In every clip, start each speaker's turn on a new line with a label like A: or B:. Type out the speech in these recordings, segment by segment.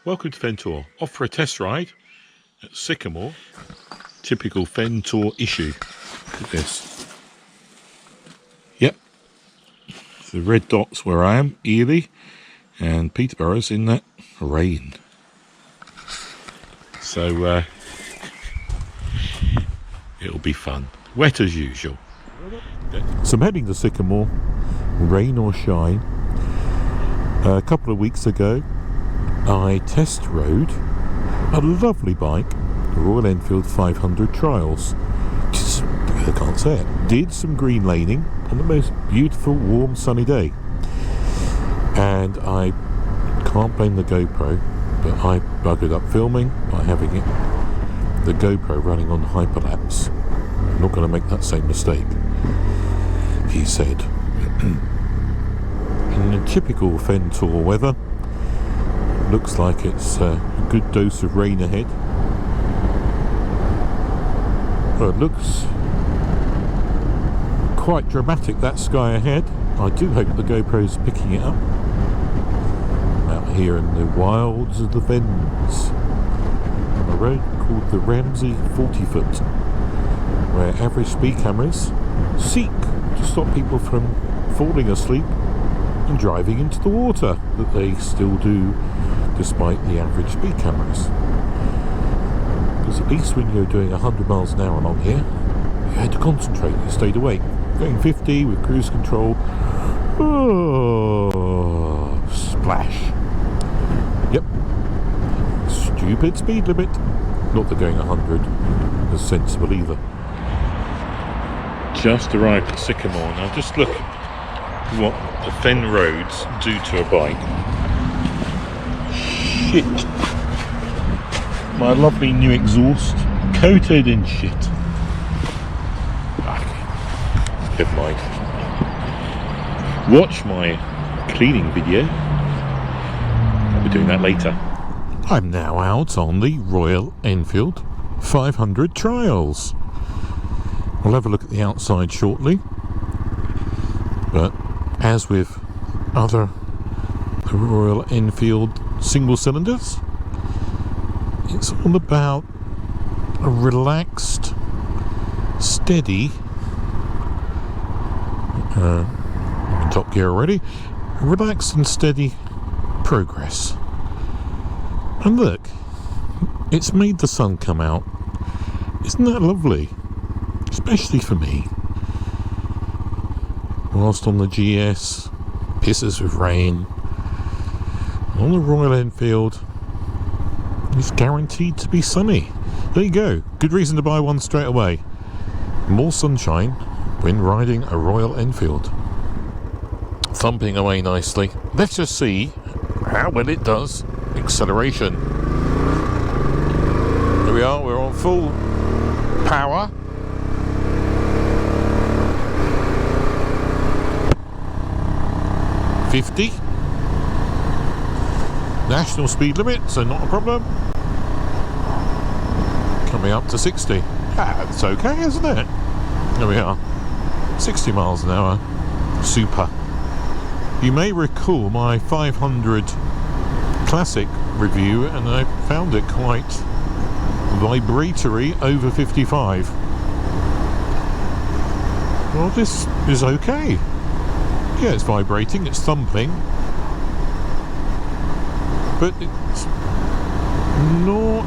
A: Welcome to Fen Tour. Off for a test ride at Sycamore. Typical Fen Tour issue. Look at this. Yep. The red dots where I am, Ely, and Peterborough's in that rain. So it'll be fun. Wet as usual. So I'm heading to Sycamore, rain or shine. A couple of weeks ago I test rode a lovely bike, the Royal Enfield 500 Trials. Just, I can't say it. Did some green laning on the most beautiful, warm, sunny day. And I can't blame the GoPro, but I buggered up filming by having the GoPro running on hyperlapse. I'm not going to make that same mistake, he said. In the typical Fen Tour weather, looks like it's a good dose of rain ahead. Well, it looks quite dramatic, that sky ahead. I do hope the GoPro's picking it up. I'm out here in the wilds of the Fens, on a road called the Ramsey 40-foot, where average speed cameras seek to stop people from falling asleep and driving into the water, that they still do despite the average speed cameras. Because at least when you're doing 100 miles an hour along here, you had to concentrate, you stayed awake. Going 50 with cruise control, oh, splash. Yep, stupid speed limit. Not that going 100 is sensible either. Just arrived at Sycamore. Now just look what the Fen roads do to a bike. Shit. My lovely new exhaust coated in shit. Never mind. Watch my cleaning video. I'll be doing that later. I'm now out on the Royal Enfield 500 Trials. I'll have a look at the outside shortly, but as with other Royal Enfield single cylinders, it's all about a relaxed, steady, I'm in top gear already, relaxed and steady progress. And look, it's made the sun come out. Isn't that lovely? Especially for me. Whilst on the GS, pisses with rain. On the Royal Enfield, it's guaranteed to be sunny. There you go. Good reason to buy one straight away. More sunshine when riding a Royal Enfield. Thumping away nicely. Let's just see how well it does acceleration. Here we are, we're on full power. .50. National speed limit, so not a problem. Coming up to 60. That's okay, isn't it? There we are. 60 miles an hour. Super. You may recall my 500 Classic review, and I found it quite vibratory over 55. Well, this is okay. Yeah, it's vibrating, it's thumping, but it's not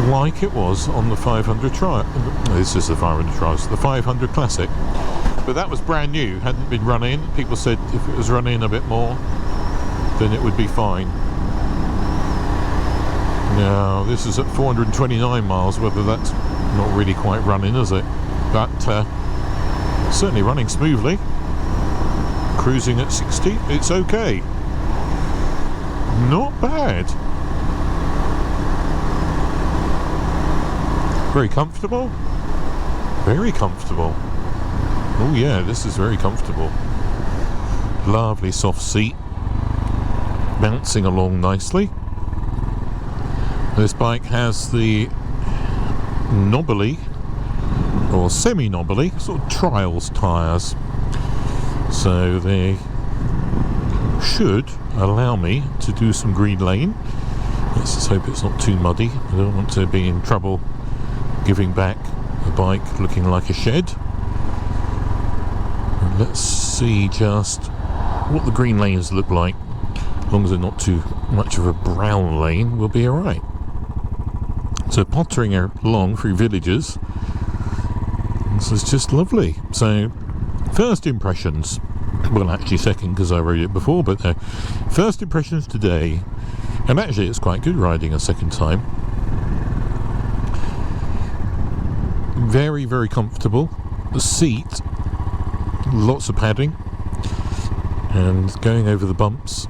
A: like it was on the 500 Trial. This is the 500 Trials, the 500 Classic. But that was brand new, hadn't been run in. People said if it was run in a bit more, then it would be fine. Now, this is at 429 miles, whether that's not really quite run in, is it? But certainly running smoothly. Cruising at 60, it's okay. Not bad. Very comfortable. Very comfortable. Oh yeah, this is very comfortable. Lovely soft seat. Bouncing along nicely. This bike has the knobbly, or semi-knobbly, sort of trials tyres. So they should allow me to do some green lane. Let's just hope it's not too muddy. I don't want to be in trouble giving back a bike looking like a shed. And let's see just what the green lanes look like. As long as they're not too much of a brown lane, we'll be alright. So pottering along through villages, this is just lovely. So first impressions, well actually second because I rode it before, but first impressions today, and actually it's quite good riding a second time. Very, very comfortable. The seat, lots of padding, and going over the bumps,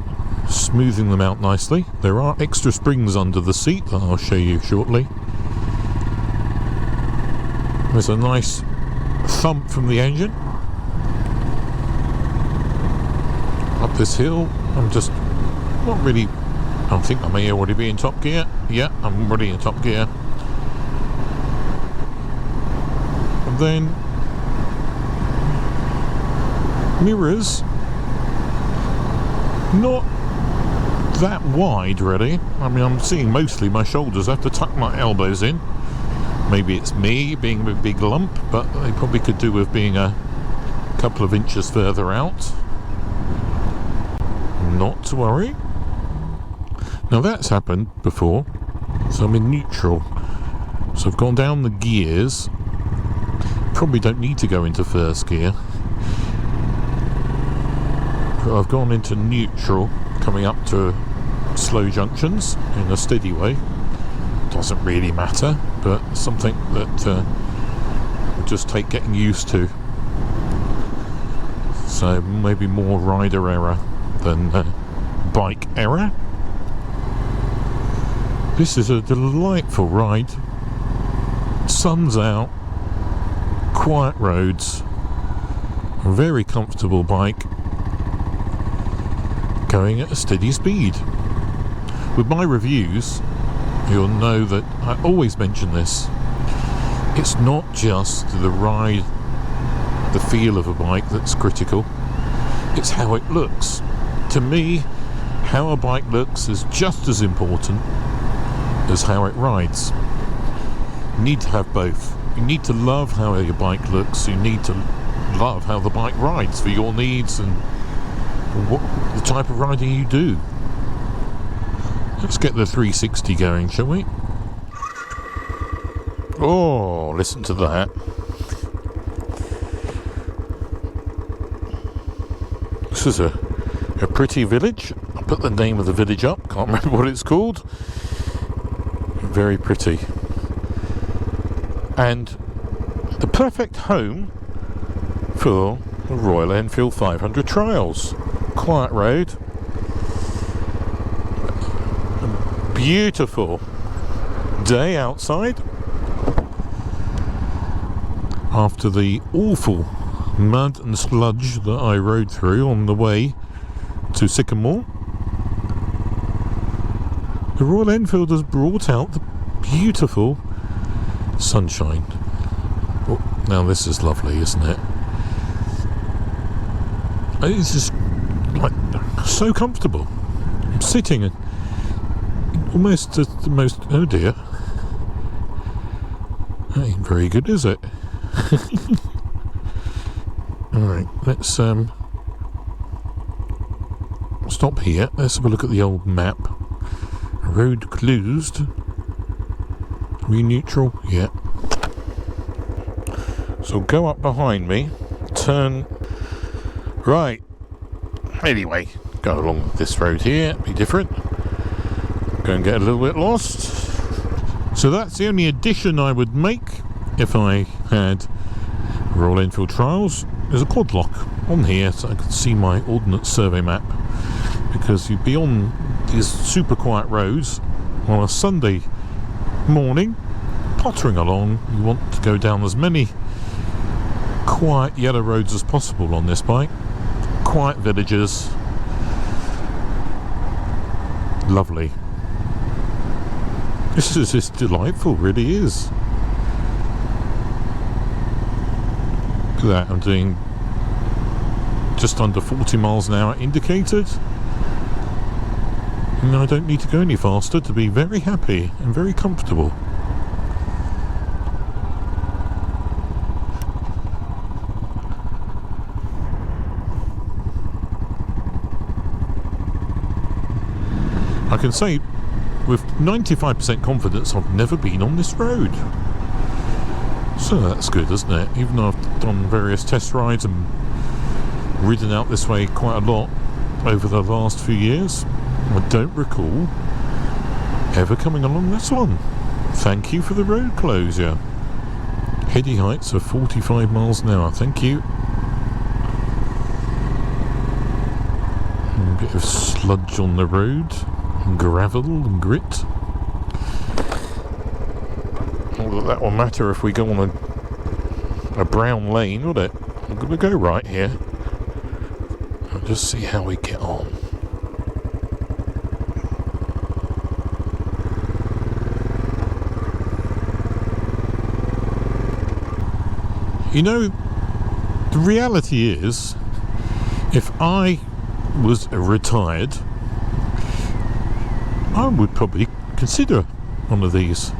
A: smoothing them out nicely. There are extra springs under the seat that I'll show you shortly. There's a nice thump from the engine. Up this hill, I'm just not really, I think I may already be in top gear. Yeah, I'm already in top gear. And then mirrors, not that wide really. I mean, I'm seeing mostly my shoulders. I have to tuck my elbows in. Maybe it's me being a big lump, but they probably could do with being a couple of inches further out. Not to worry. Now that's happened before, so I'm in neutral. So I've gone down the gears. Probably don't need to go into first gear. But I've gone into neutral, coming up to slow junctions in a steady way. Doesn't really matter, but something that will just take getting used to. So maybe more rider error than bike error. This is a delightful ride. Sun's out, quiet roads, a very comfortable bike, going at a steady speed. With my reviews, you'll know that I always mention this. It's not just the ride, the feel of a bike that's critical. It's how it looks. To me, how a bike looks is just as important as how it rides. You need to have both. You need to love how your bike looks. You need to love how the bike rides for your needs and what the type of riding you do. Let's get the 360 going, shall we? Oh, listen to that. This is a pretty village. I'll put the name of the village up. Can't remember what it's called. Very pretty. And the perfect home for the Royal Enfield 500 trials. Quiet road. A beautiful day outside. After the awful mud and sludge that I rode through on the way to Sycamore, the Royal Enfield has brought out the beautiful sunshine. Oh, now this is lovely, isn't it? It's just like so comfortable. I'm sitting and almost at the most, oh dear, that ain't very good, is it? Alright, let's stop here. Let's have a look at the old map. Road closed. Are we neutral? Yeah. So go up behind me, turn right. Anyway, go along this road here, be different. Go and get a little bit lost. So that's the only addition I would make if I had Royal Enfield trials. There's a quad lock on here so I could see my ordnance survey map, because you'd be on these super quiet roads on a Sunday morning, pottering along. You want to go down as many quiet yellow roads as possible on this bike. Quiet villages. Lovely. This is just delightful, really is. Look at that, I'm doing just under 40 miles an hour indicated. And I don't need to go any faster to be very happy and very comfortable. I can say with 95% confidence I've never been on this road. So that's good, isn't it? Even though I've done various test rides and ridden out this way quite a lot over the last few years, I don't recall ever coming along this one. Thank you for the road closure. Heady heights of 45 miles an hour. Thank you. A bit of sludge on the road, and gravel and grit. Not that that will matter if we go on a brown lane, would it? I'm going to go right here. I'll just see how we get on. You know, the reality is, if I was retired, I would probably consider one of these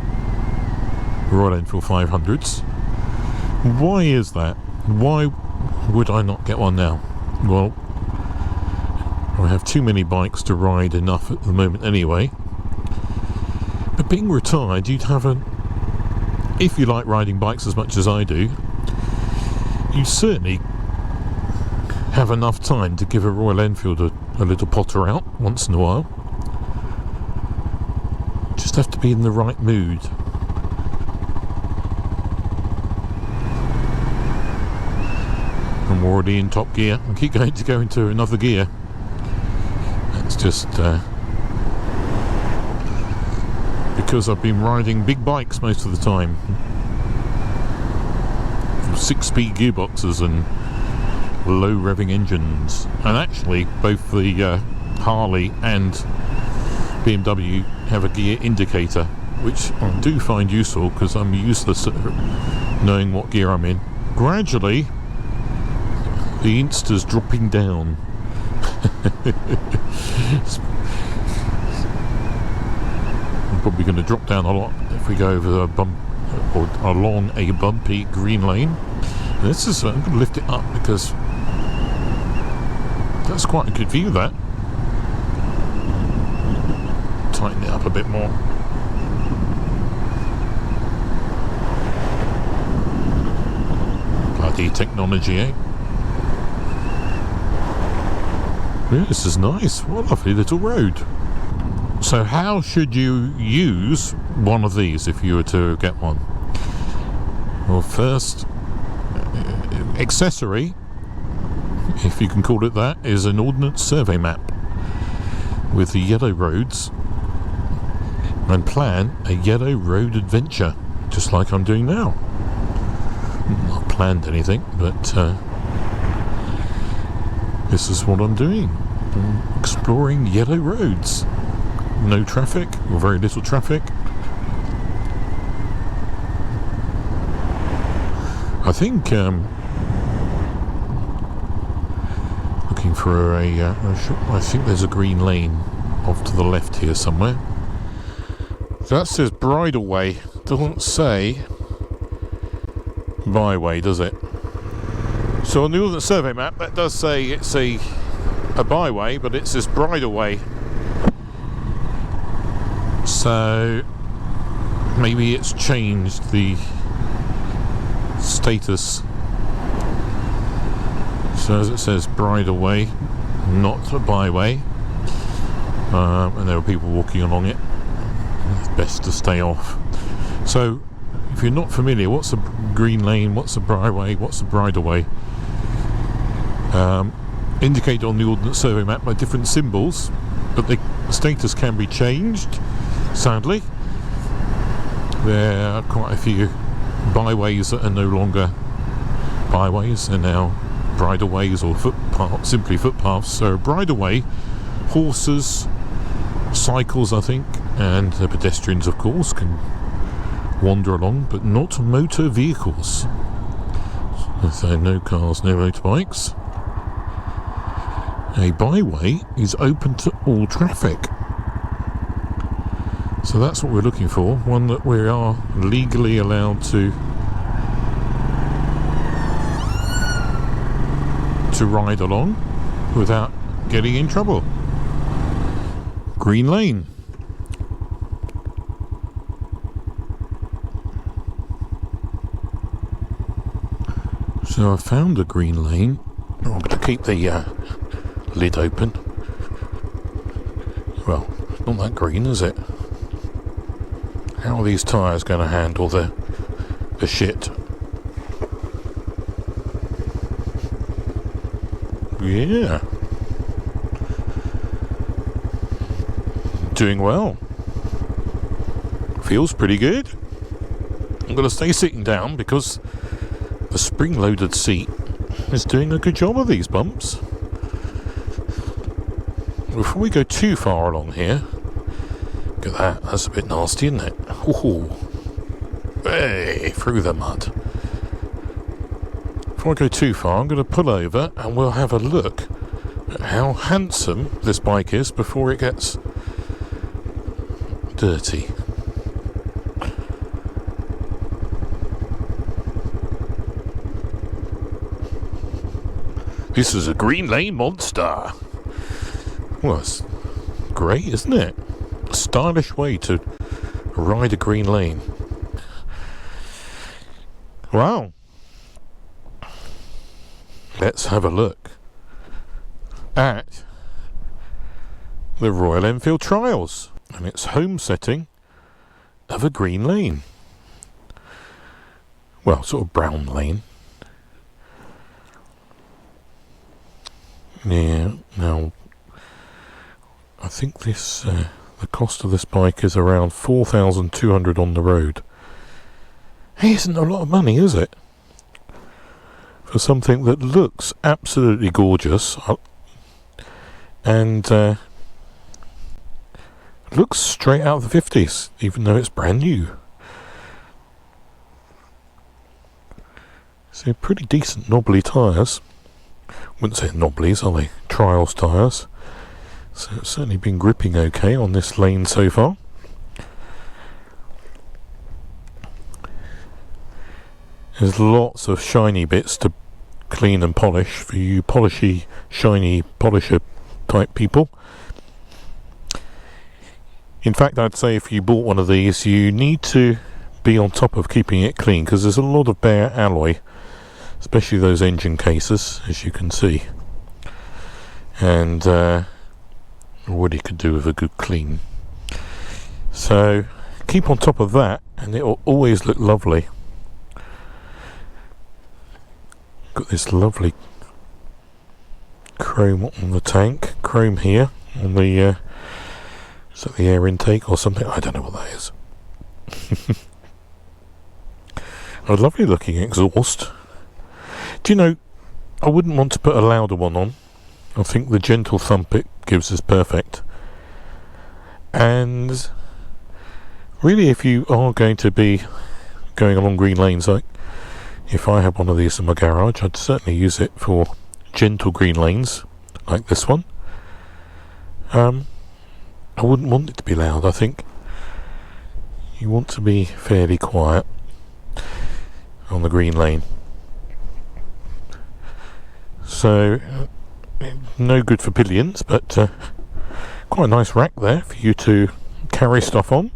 A: Royal Enfield 500s. Why is that? Why would I not get one now? Well, I have too many bikes to ride enough at the moment anyway. But being retired, you'd have if you like riding bikes as much as I do, you certainly have enough time to give a Royal Enfield a little potter out once in a while. Just have to be in the right mood. I'm already in top gear. I keep going to go into another gear. That's just because I've been riding big bikes most of the time. 6-speed gearboxes and low revving engines, and actually both the Harley and BMW have a gear indicator, which I do find useful because I'm useless at knowing what gear I'm in. Gradually the Insta's dropping down. I'm probably going to drop down a lot if we go over a bump or along a bumpy green lane. This is, I'm going to lift it up because that's quite a good view, that. Tighten it up a bit more. Bloody technology, eh? Yeah, this is nice. What a lovely little road. So how should you use one of these if you were to get one? Well, first, accessory, if you can call it that, is an ordnance survey map with the yellow roads, and plan a yellow road adventure, just like I'm doing now. Not planned anything, but this is what I'm doing. I'm exploring yellow roads. No traffic, or very little traffic. I think looking for I think there's a green lane off to the left here somewhere. That says bridleway, doesn't say byway, does it? So on the Ordnance Survey map that does say it's a byway, but it says bridleway. So maybe it's changed the status. So as it says bridleway, not a byway, and there are people walking along it. It's best to stay off. So if you're not familiar, what's a green lane, what's a byway, what's a bridleway, indicated on the Ordnance Survey map by different symbols, but the status can be changed. Sadly, there are quite a few byways that are no longer byways, they're now bridleways or footpaths, simply footpaths. So bridleway, horses, cycles, I think, and the pedestrians, of course, can wander along, but not motor vehicles. So no cars, no motorbikes. A byway is open to all traffic. So that's what we're looking for, one that we are legally allowed to ride along without getting in trouble. Green lane. So I found a green lane. I'm going to keep the lid open. Well, not that green, is it? How are these tyres going to handle the shit? Yeah. Doing well. Feels pretty good. I'm going to stay sitting down because the spring-loaded seat is doing a good job of these bumps. Before we go too far along here, look at that, that's a bit nasty, isn't it? Ooh. Hey, through the mud. Before I go too far, I'm going to pull over and we'll have a look at how handsome this bike is before it gets dirty. This is a green lane monster. Well, it's great, isn't it? A stylish way to ride a green lane. Wow. Let's have a look at the Royal Enfield Trials and its home setting of a green lane. Well, sort of brown lane. Yeah, now I think this the cost of this bike is around 4,200 on the road. Hey, isn't a lot of money, is it? For something that looks absolutely gorgeous and looks straight out of the 50s, even though it's brand new. So pretty decent knobbly tyres. Wouldn't say knobblies, are they? Trials tyres. So it's certainly been gripping okay on this lane so far. There's lots of shiny bits to clean and polish for you polishy, shiny polisher type people. In fact, I'd say if you bought one of these, you need to be on top of keeping it clean, because there's a lot of bare alloy, especially those engine cases, as you can see. And already could do with a good clean. So keep on top of that and it will always look lovely. Got this lovely chrome on the tank, chrome here on the is that the air intake or something? I don't know what that is. A lovely looking exhaust. Do you know, I wouldn't want to put a louder one on. I think the gentle thump it gives is perfect. And really, if you are going to be going along green lanes, like if I had one of these in my garage, I'd certainly use it for gentle green lanes like this one. I wouldn't want it to be loud. I think you want to be fairly quiet on the green lane. So no good for pillions, but quite a nice rack there for you to carry stuff on.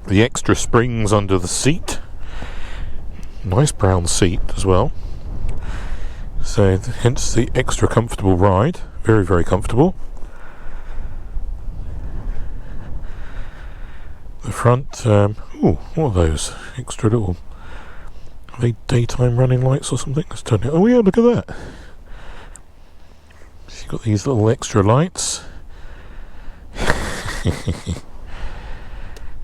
A: The extra springs under the seat, nice brown seat as well, so hence the extra comfortable ride. Very, very comfortable. The front, what are those extra little, are they daytime running lights or something? Let's turn it. Oh yeah, look at that. So you've got these little extra lights.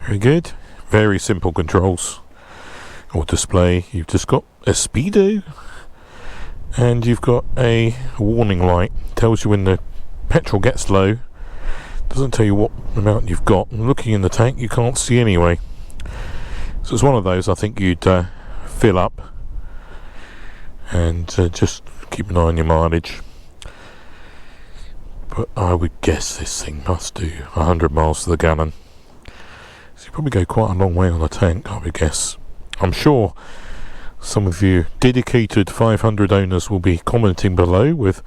A: Very good. Very simple controls or display. You've just got a speedo and you've got a warning light. Tells you when the petrol gets low. Doesn't tell you what amount you've got. And looking in the tank, you can't see anyway. So it's one of those I think you'd fill up and just keep an eye on your mileage. But I would guess this thing must do 100 miles to the gallon. So you probably go quite a long way on a tank, I would guess. I'm sure some of you dedicated 500 owners will be commenting below with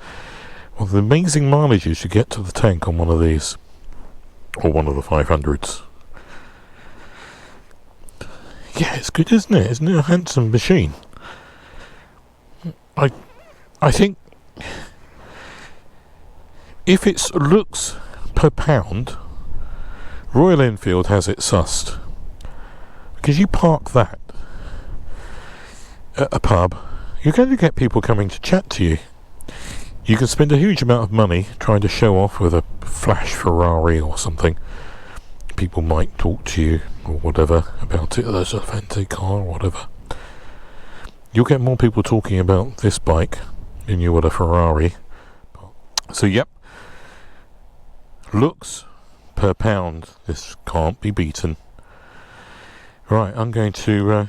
A: the amazing mileages you get to the tank on one of these, or one of the 500s. Yeah, it's good, isn't it? Isn't it a handsome machine? I think if it's looks per pound, Royal Enfield has it sussed. Because you park that at a pub, you're going to get people coming to chat to you. You can spend a huge amount of money trying to show off with a flash Ferrari or something. People might talk to you or whatever about it. There's a fancy car or whatever. You'll get more people talking about this bike than you would a Ferrari. So yep, looks per pound, this can't be beaten. Right, I'm going to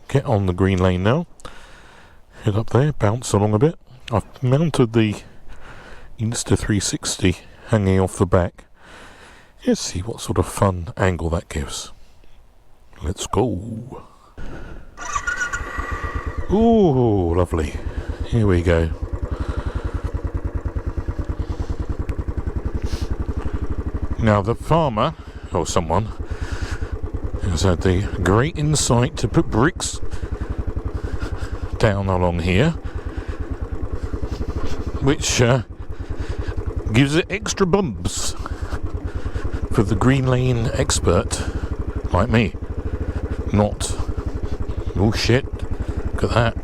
A: get on the green lane now. Head up there, bounce along a bit. I've mounted the Insta360 hanging off the back. Let's see what sort of fun angle that gives. Let's go. Ooh, lovely. Here we go. Now the farmer, or someone, has had the great insight to put bricks down along here, which gives it extra bumps for the green lane expert like me. Not, oh shit, look at that.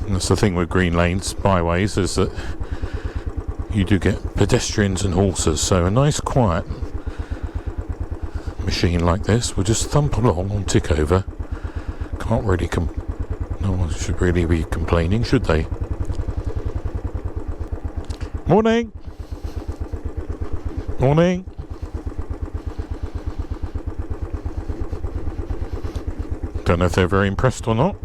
A: That's the thing with green lanes, byways, is that you do get pedestrians and horses, so a nice quiet machine like this will just thump along on tick over. Can't really no one should really be complaining, should they? Morning! Morning! Don't know if they're very impressed or not.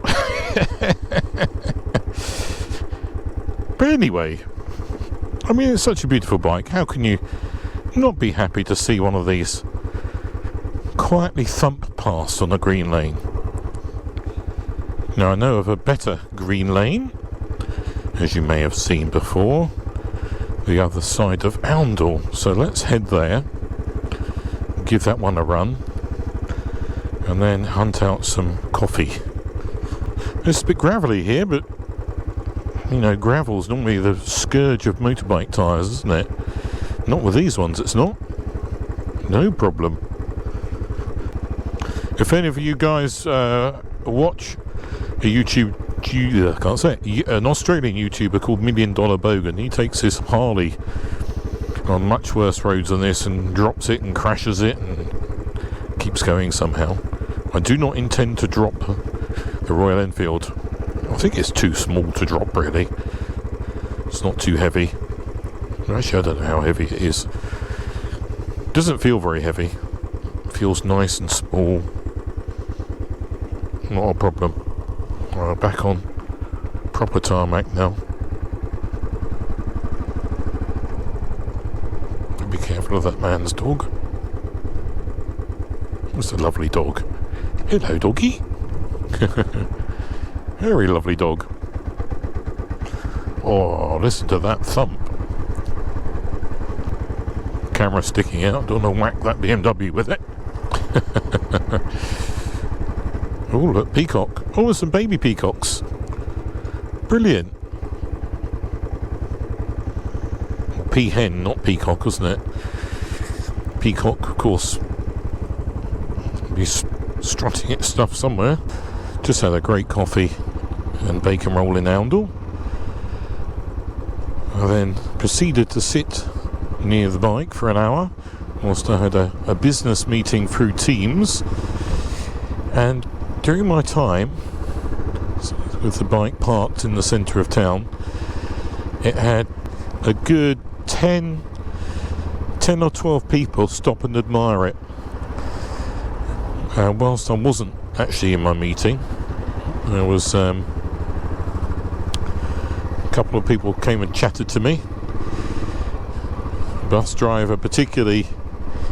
A: But anyway, I mean, it's such a beautiful bike. How can you not be happy to see one of these quietly thump past on a green lane? Now, I know of a better green lane, as you may have seen before, the other side of Oundle. So let's head there, give that one a run, and then hunt out some coffee. It's a bit gravelly here, but you know, gravel's normally the scourge of motorbike tyres, isn't it? Not with these ones, it's not. No problem. If any of you guys watch a I can't say it, an Australian YouTuber called $1 Million Bogan, he takes his Harley on much worse roads than this and drops it and crashes it and keeps going somehow. I do not intend to drop the Royal Enfield. I think it's too small to drop, really. It's not too heavy. Actually, I don't know how heavy it is. It doesn't feel very heavy. It feels nice and small. Not a problem. Back on proper tarmac now. Be careful of that man's dog. It's a lovely dog. Hello, doggy. Very lovely dog. Oh, listen to that thump. Camera sticking out. Don't want to whack that BMW with it. Oh, look, peacock. Oh, there's some baby peacocks. Brilliant. Peahen, not peacock, isn't it? Peacock, of course, be strutting its stuff somewhere. Just had a great coffee and bacon roll in Oundle. I then proceeded to sit near the bike for an hour whilst I had a business meeting through Teams. And during my time with the bike parked in the centre of town, it had a good 10 or 12 people stop and admire it. Whilst I wasn't actually in my meeting, There was a couple of people came and chatted to me. Bus driver particularly,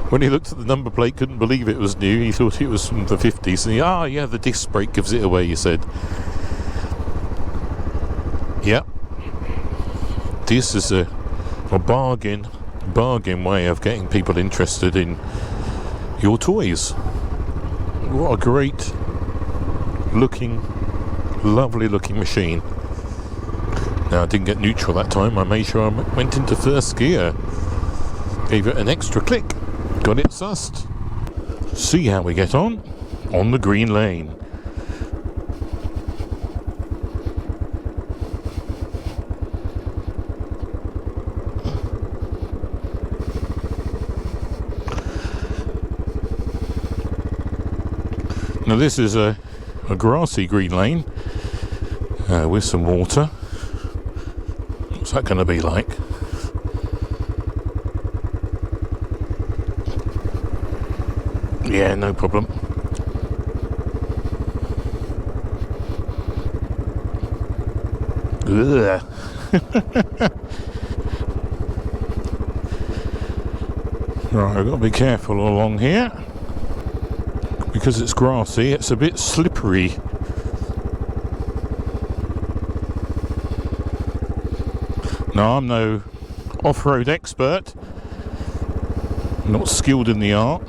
A: when he looked at the number plate, couldn't believe it was new. He thought it was from the 50s, and yeah, the disc brake gives it away, he said. Yeah, this is a bargain way of getting people interested in your toys. What a great looking, lovely looking machine. Now, I didn't get neutral that time. I made sure I went into first gear, gave it an extra click, got it sussed. See how we get on the green lane. Now this is a grassy green lane with some water. What's that going to be like? Yeah, no problem. Ugh. Right, I've got to be careful along here. Because it's grassy, it's a bit slippery. Now, I'm no off-road expert, not skilled in the art.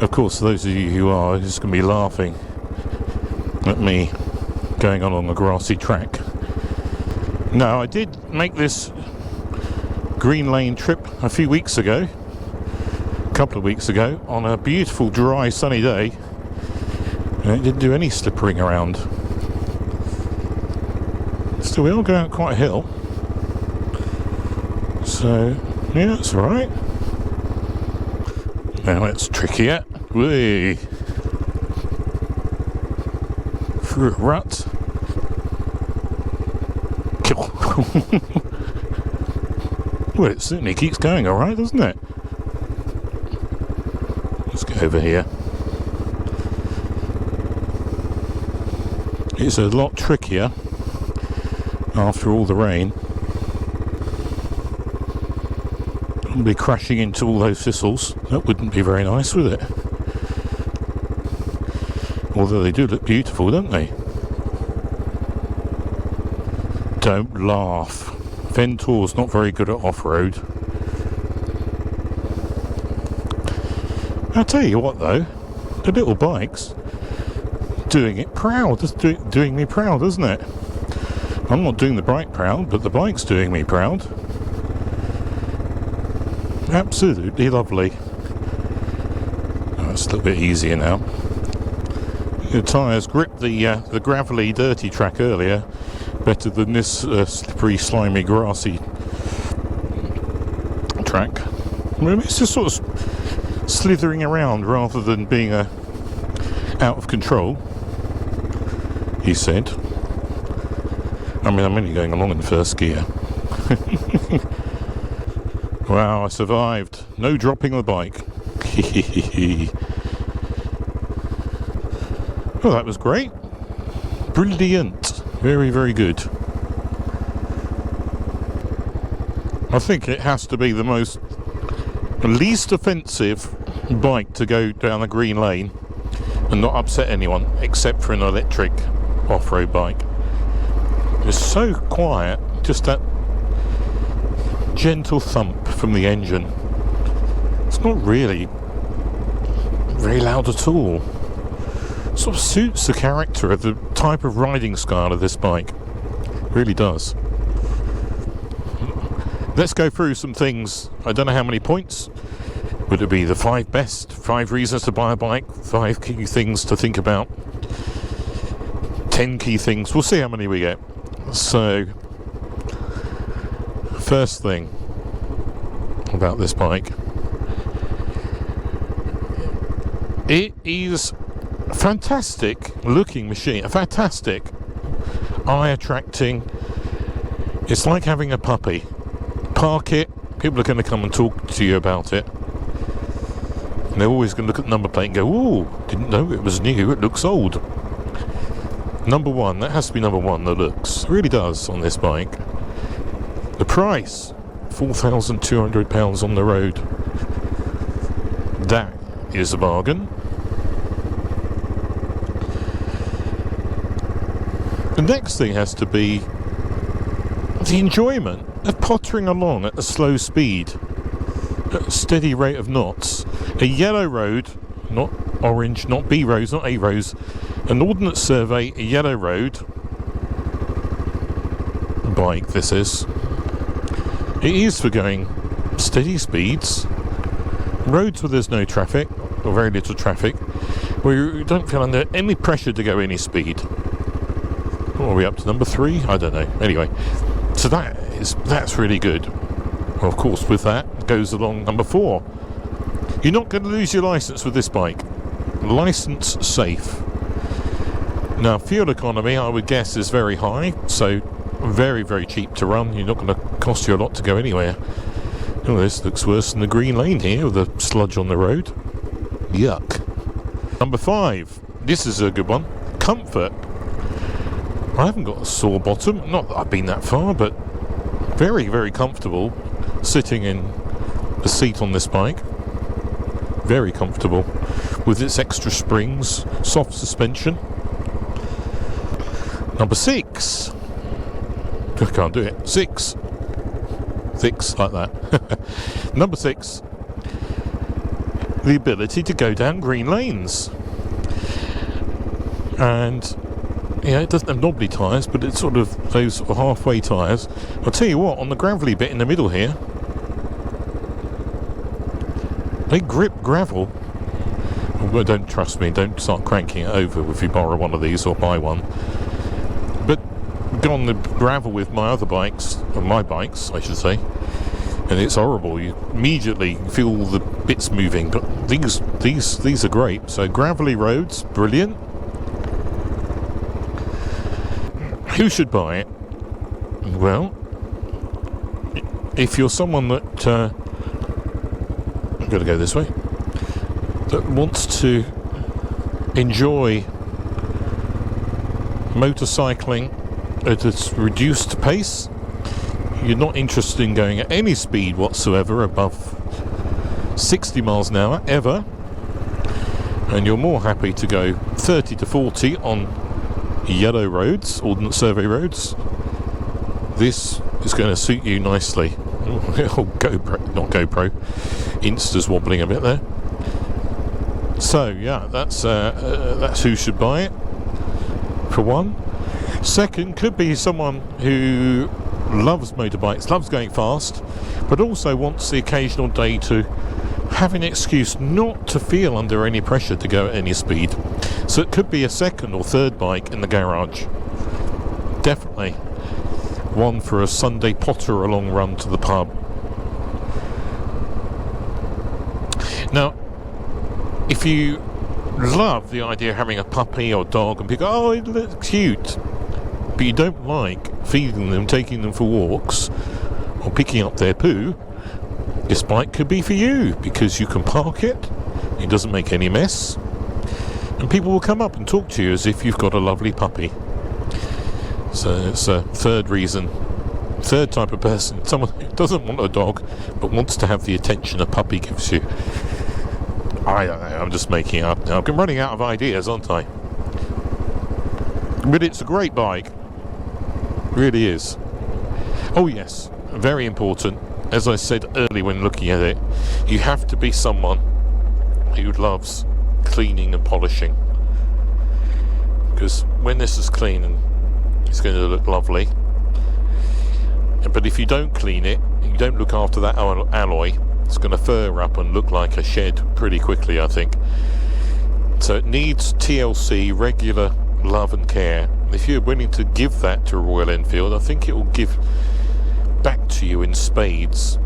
A: Of course, those of you who are just going to be laughing at me going along a grassy track. No, I did make this green lane trip a few weeks ago. Couple of weeks ago on a beautiful dry sunny day, and it didn't do any slippering around. Still, we are going up quite a hill, so yeah, it's alright. Now it's trickier. Whee! Through a rut. Kill. Well, it certainly keeps going alright, doesn't it? Let's get over here. It's a lot trickier after all the rain. I'll be crashing into all those thistles. That wouldn't be very nice, would it? Although they do look beautiful, don't they? Don't laugh. Ventour's not very good at off-road. I'll tell you what though, the little bike's doing it proud. It's doing me proud, isn't it? I'm not doing the bike proud, but the bike's doing me proud. Absolutely lovely. Oh, it's a little bit easier now. The tyres gripped the gravelly, dirty track earlier better than this slippery, slimy, grassy track. Well, it's just sort of slithering around rather than being out of control, he said. I mean, I'm only going along in first gear. Wow, I survived. No dropping the bike. Well, that was great. Brilliant. Very, very good. I think it has to be the least offensive bike to go down a green lane and not upset anyone, except for an electric off-road bike. It's so quiet, just that gentle thump from the engine. It's not really very loud at all. It sort of suits the character of the type of riding style of this bike. It really does. Let's go through some things. I don't know how many points. Would it be the 5 reasons to buy a bike, 5 key things to think about, 10 key things? We'll see how many we get. So, first thing about this bike, it is a fantastic looking machine, a fantastic eye attracting. It's like having a puppy. Park it, people are going to come and talk to you about it. And they're always going to look at the number plate and go, "Ooh, didn't know it was new, it looks old." Number one, that has to be number one, the looks. It really does on this bike. The price, £4,200 on the road. That is a bargain. The next thing has to be the enjoyment of pottering along at a slow speed, at a steady rate of knots. A yellow road, not orange, not B roads, not A roads, an Ordnance Survey, a yellow road bike this is. It is for going steady speeds, roads where there's no traffic, or very little traffic, where you don't feel under any pressure to go any speed. What are we up to, number 3? I don't know. Anyway, so that's really good. Well, of course, with that goes along number 4. You're not going to lose your license with this bike. License safe. Now, fuel economy, I would guess, is very high, so very, very cheap to run. You're not going to cost you a lot to go anywhere. Oh, this looks worse than the green lane here with the sludge on the road. Yuck. Number 5. This is a good one. Comfort. I haven't got a sore bottom. Not that I've been that far, but very, very comfortable sitting in the seat on this bike. Very comfortable with its extra springs, soft suspension. Number 6. I can't do it. 6 like that. Number 6. The ability to go down green lanes. And yeah, it doesn't have knobbly tyres, but it's sort of those sort of halfway tyres. I'll tell you what, on the gravelly bit in the middle here, they grip gravel. Well, don't trust me, don't start cranking it over if you borrow one of these or buy one. But go on the gravel with my other bikes, or my bikes I should say, and it's horrible. You immediately feel the bits moving, but these are great. So gravelly roads, brilliant. Who should buy it? Well, if you're someone that I'm going to go this way, that wants to enjoy motorcycling at a reduced pace, you're not interested in going at any speed whatsoever above 60 miles an hour ever, and you're more happy to go 30 to 40 on yellow roads, Ordnance Survey roads, this is going to suit you nicely. Oh, GoPro, not GoPro, Insta's wobbling a bit there. So yeah, that's who should buy it, for one. Second, could be someone who loves motorbikes, loves going fast, but also wants the occasional day to have an excuse not to feel under any pressure to go at any speed. So it could be a second or third bike in the garage. Definitely one for a Sunday potter along run to the pub. Now, if you love the idea of having a puppy or dog and people go, oh, it looks cute, but you don't like feeding them, taking them for walks, or picking up their poo, this bike could be for you, because you can park it, it doesn't make any mess, and people will come up and talk to you as if you've got a lovely puppy. So it's a third reason, third type of person, someone who doesn't want a dog but wants to have the attention a puppy gives you. I don't know, I'm just making it up now. I'm running out of ideas, aren't I? But it's a great bike, really is. Oh yes, very important, as I said earlier when looking at it, you have to be someone who loves cleaning and polishing, because when this is clean, and it's going to look lovely, but if you don't clean it, you don't look after that alloy, it's going to fur up and look like a shed pretty quickly, I think. So it needs TLC, regular love and care. If you're willing to give that to Royal Enfield, I think it will give back to you in spades,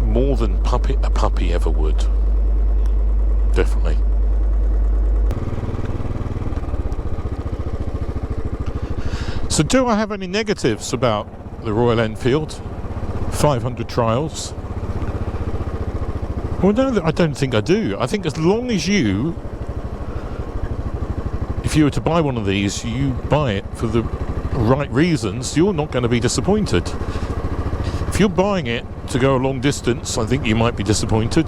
A: more than a puppy ever would. Definitely. So do I have any negatives about the Royal Enfield 500 trials? Well, no, I don't think I do. I think as long as if if you were to buy one of these, you buy it for the right reasons, you're not going to be disappointed. If you're buying it to go a long distance, I think you might be disappointed.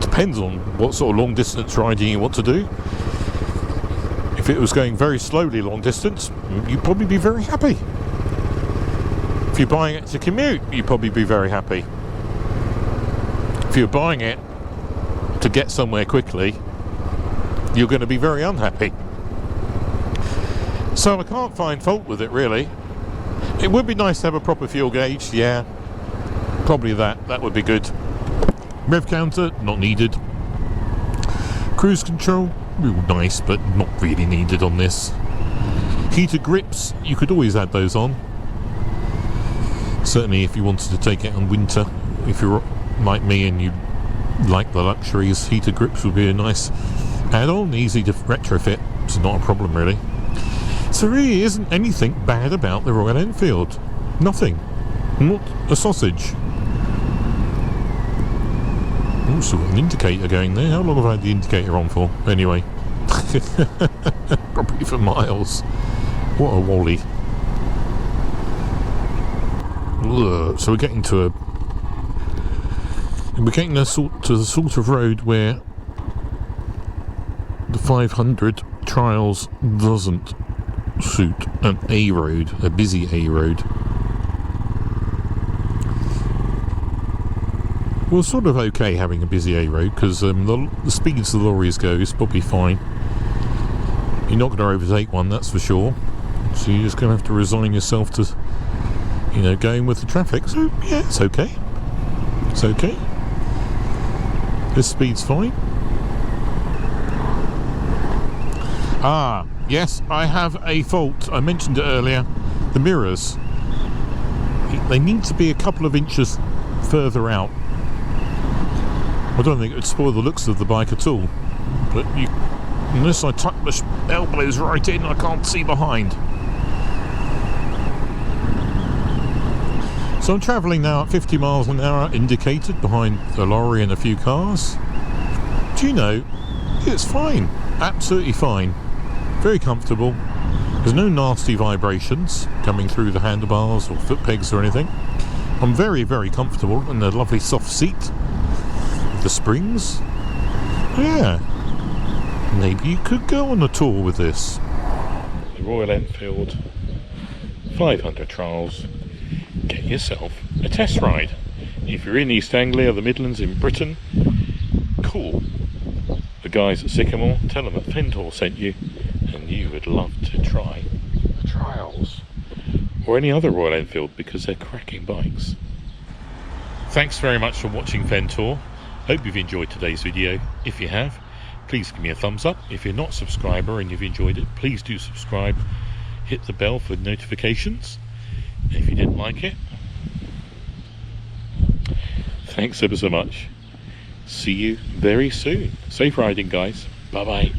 A: Depends on what sort of long distance riding you want to do. If it was going very slowly long distance, you'd probably be very happy. If you're buying it to commute, you'd probably be very happy. If you're buying it to get somewhere quickly, you're going to be very unhappy. So I can't find fault with it, really. It would be nice to have a proper fuel gauge, yeah. Probably that would be good. Rev counter, not needed. Cruise control, real nice, but not really needed on this. Heated grips, you could always add those on. Certainly if you wanted to take it in winter. If you're like me and you like the luxuries, heated grips would be a nice add-on, easy to retrofit. It's not a problem, really. So really isn't anything bad about the Royal Enfield. Nothing. Not a sausage. Also got an indicator going there. How long have I had the indicator on for? Anyway. Probably for miles. What a wally. Ugh. So we're getting to the sort of road where the 500 trials doesn't suit an A road, a busy A road. Well, sort of okay having a busy A road because the speeds the lorries go is probably fine. You're not going to overtake one, that's for sure. So you're just going to have to resign yourself to, going with the traffic. So yeah, it's okay. It's okay. This speed's fine. Ah, yes, I have a fault. I mentioned it earlier. The mirrors. They need to be a couple of inches further out. I don't think it would spoil the looks of the bike at all. But unless I tuck the elbows right in, I can't see behind. So I'm travelling now at 50 miles an hour, indicated behind a lorry and a few cars. Do you know, it's fine. Absolutely fine. Very comfortable. There's no nasty vibrations coming through the handlebars or foot pegs or anything. I'm very, very comfortable in the lovely soft seat with the springs. Yeah. Maybe you could go on a tour with this. The Royal Enfield 500 trials. Get yourself a test ride. If you're in East Anglia, the Midlands in Britain, call the guys at Sycamore, tell them that Fentor sent you, and you would love to try the trials. Or any other Royal Enfield, because they're cracking bikes. Thanks very much for watching Fentor. Hope you've enjoyed today's video. If you have, please give me a thumbs up. If you're not a subscriber and you've enjoyed it, please do subscribe. Hit the bell for notifications. If you didn't like it, thanks ever so much. See you very soon. Safe riding, guys. Bye bye.